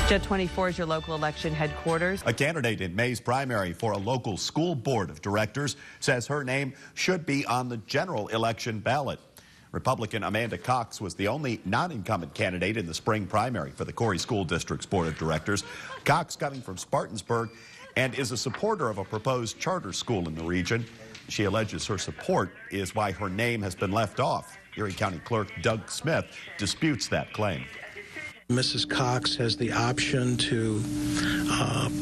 Jet 24 is your local election headquarters. A candidate in May's primary for a local school board of directors says her name should be on the general election ballot. Republican Amanda Cox was the only non-incumbent candidate in the spring primary for the Corey School District's board of directors. Cox, coming from Spartansburg, and is a supporter of a proposed charter school in the region. She alleges her support is why her name has been left off. Erie County Clerk Doug Smith disputes that claim. Mrs. Cox has the option to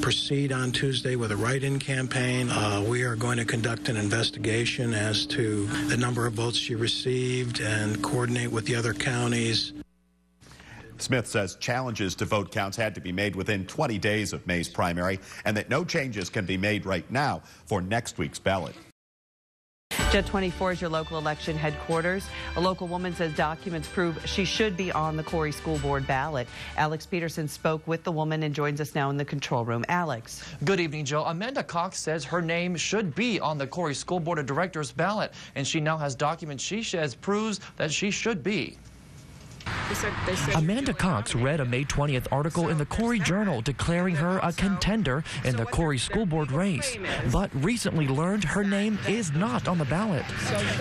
proceed on Tuesday with a write-in campaign. We are going to conduct an investigation as to the number of votes she received and coordinate with the other counties. Smith says challenges to vote counts had to be made within 20 days of May's primary and that no changes can be made right now for next week's ballot. Jet 24 is your local election headquarters. A local woman says documents prove she should be on the Corey School Board ballot. Alex Peterson spoke with the woman and joins us now in the control room. Alex. Good evening, Joe. Amanda Cox says her name should be on the Corey School Board of Directors ballot, and she now has documents she says proves that she should be. Amanda Cox read a May 20th article in the Corey Journal declaring her a contender in the Corey School Board race, but recently learned her name is not on the ballot.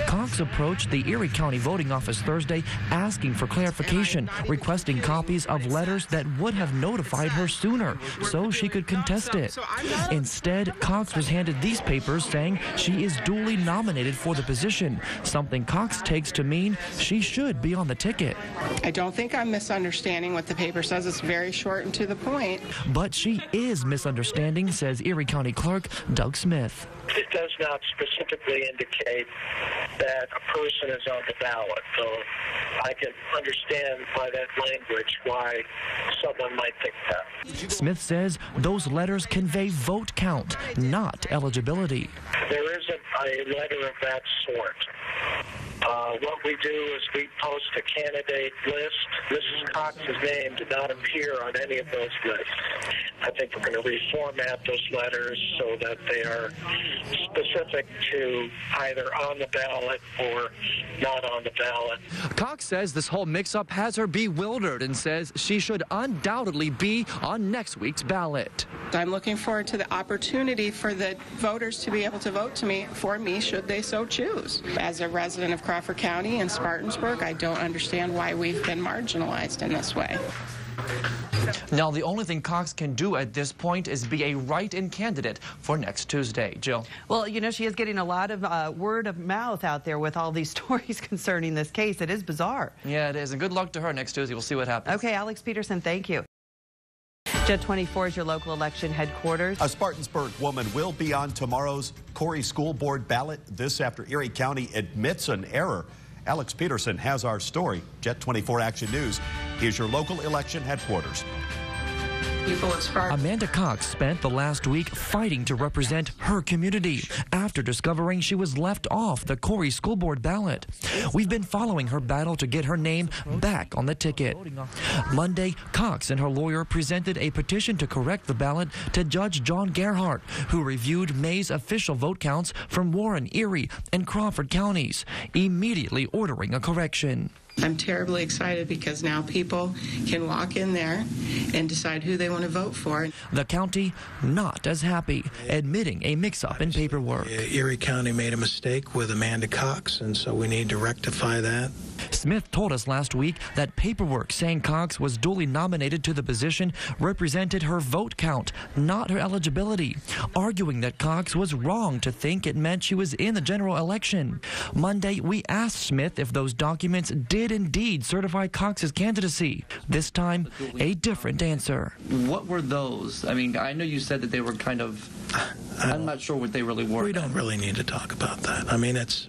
Cox approached the Erie County voting office Thursday asking for clarification, requesting copies of letters that would have notified her sooner so she could contest it. Instead, Cox was handed these papers saying she is duly nominated for the position, something Cox takes to mean she should be on the ticket. I don't think I'm misunderstanding what the paper says. It's very short and to the point. But she is misunderstanding, says Erie County Clerk Doug Smith. It does not specifically indicate that a person is on the ballot, so I can understand by that language why someone might think that. Smith says those letters convey vote count, not eligibility. There isn't a letter of that sort. What we do is we post a candidate list. Mrs. Cox's name did not appear on any of those lists. I think we're going to reformat those letters so that they are specific to either on the ballot or not on the ballot. Cox says this whole mix-up has her bewildered and says she should undoubtedly be on next week's ballot. I'm looking forward to the opportunity for the voters to be able to vote for me should they so choose. As a resident of Crawford County and Spartansburg, I don't understand why we've been marginalized in this way. Now, the only thing Cox can do at this point is be a write-in candidate for next Tuesday. Jill. Well, you know, she is getting a lot of word of mouth out there with all these stories concerning this case. It is bizarre. Yeah, it is. And good luck to her next Tuesday. We'll see what happens. Okay, Alex Peterson, thank you. Jet 24 is your local election headquarters. A Spartansburg woman will be on tomorrow's Corey School Board ballot. This after Erie County admits an error. Alex Peterson has our story. Jet 24 Action News is your local election headquarters. Amanda Cox spent the last week fighting to represent her community after discovering she was left off the Corey School Board ballot. We've been following her battle to get her name back on the ticket. Monday, Cox and her lawyer presented a petition to correct the ballot to Judge John Gerhardt, who reviewed May's official vote counts from Warren, Erie, and Crawford counties, immediately ordering a correction. I'm terribly excited because now people can walk in there and decide who they want to vote for. The county not as happy, admitting a mix-up in paperwork. Erie County made a mistake with Amanda Cox, and so we need to rectify that. Smith told us last week that paperwork saying Cox was duly nominated to the position represented her vote count, not her eligibility, arguing that Cox was wrong to think it meant she was in the general election. Monday, we asked Smith if those documents did indeed certify Cox's candidacy. This time, a different answer. What were those? I mean, I know you said that they were kind of, I'm not sure what they really were. We don't really need to talk about that. I mean, it's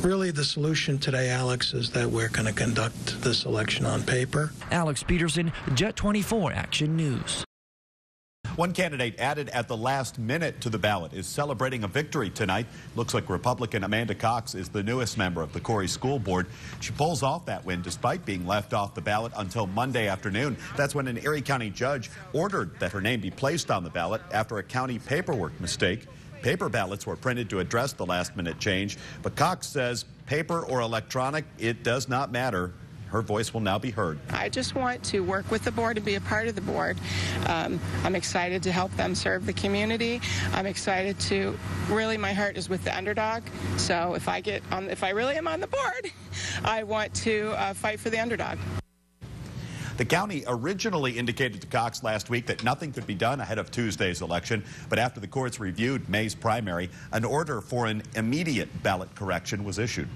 really the solution today, Alex, is that we're going to conduct this election on paper. Alex Peterson, Jet 24 Action News. One candidate added at the last minute to the ballot is celebrating a victory tonight. Looks like Republican Amanda Cox is the newest member of the Corey School Board. She pulls off that win despite being left off the ballot until Monday afternoon. That's when an Erie County judge ordered that her name be placed on the ballot after a county paperwork mistake. Paper ballots were printed to address the last-minute change, but Cox says paper or electronic, it does not matter. her voice will now be heard. I just want to work with the board and be a part of the board. I'm excited to help them serve the community. I'm excited to, really my heart is with the underdog. So if I really am on the board, I want to fight for the underdog. The county originally indicated to Cox last week that nothing could be done ahead of Tuesday's election, but after the courts reviewed May's primary, an order for an immediate ballot correction was issued.